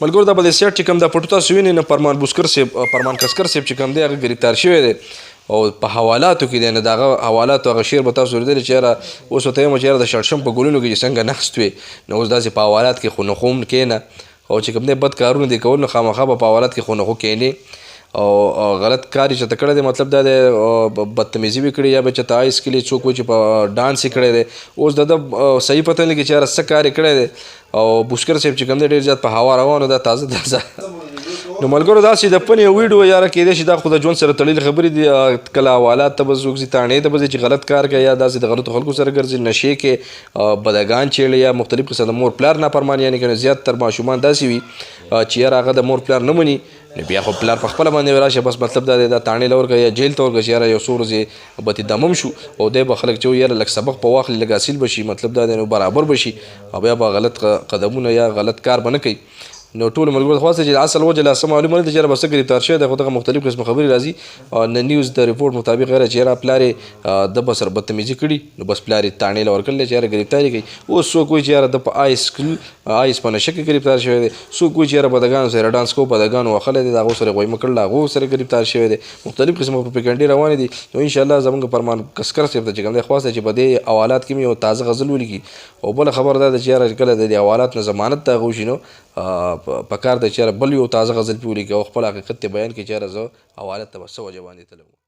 ملګرو دا په دې سیټ چې کوم دا پټو تاسو وینئ نه فرمان کسکر صاحب چې کوم دی هغه ګرفتار شوی دی او په حوالاتو کې دی نه د هغه حوالاتو هغه شعر به تاسو لیدلی چې یاره اوس ورته وایم چې یاره د شړشم په ګلونو کې چې څنګه نقص وې نو اوس داسې په حوالات کې خو نخوم کښېنه او چې کوم دی بد کارونه دې کول نو خامخا به په حوالات کې خو نخو کښېنې او غلط کار یې چېرته کړی دی مطلب دا دی بدتمیزي وي کړې یا به چېرته آیس کلي څوک وایي چې په ډانس یې کړی دی اوس د ده صحیح پته نه لګي چې یاره څه کار یې کړی دی او بوشکر صاحب چې کوم دی ډېر زیات په هوا روان و دا تازه نو ملګرو داسې د پنې ویډیو یاره کېدای شي دا خو د ژوند سره تړلې خبرې دي کله حوالات ته به څوک ځي تاڼې ته به ځي چې غلط کار کوي یا داسې د غلطو خلکو سره ګرځي نشې کې بدګان چیړي یا مختلف قسم د مور پلار نافرماني یعنې که زیاتتر ماشومان داسې وي چې یاره هغه د مور پلار نه مني نو بیا خو پلار په خپله باندې راشه بس مطلب دا دی دا تاڼې له ورکړه یا جیل ته ورکړه چې یاره یو څو ورځې به تې دمم شو او دی به خلک چې یاره لږ سبق په واخلي لږ حاصل به شي مطلب دا دی نو برابر به شي او بیا به غلط قدمونه یا غلط کار به نه کوي نو ټولو ملګرو ته خواست چې اصل وجه لا څه معلومه نه ده چې یاره به څه ګرفتار شوی دی خو دغه مختلف قسمه خبرې راځي او د نیوز د رپورټ مطابق یاره چې یاره پلار یې د به سره بدتمیزي کړي نو بس پلار یې تاڼې له ورکړلی چې یاره ګرفتار یې کوي اوس څوک وایي چې یاره د په آیس په نشه کې ګرفتار شوی دی څوک وایي چې یاره بدګانو سره ډانس کوو بدګانو وهلی دی د هغو سره غویمه کړل هغو سره ګرفتار شوی دی مختلف قسمه پروپیګنډې روانې دي نو انشاءالله زموږ فرمان کسکر صاحب ته چې کوم دی خواست دی چې په دې حوالات کې مې یو تازه غزل ولیکي او بله خبر دا ده چې یاره کله د دې حوالات نه ضمانت د هغه وشي نو په کار دی چې یاره بل یو تازه غزل پې ولیکي او خپل حقیقت ته بیان کړي چې یاره زه حوالت ته به څه وجه باندې تللی وم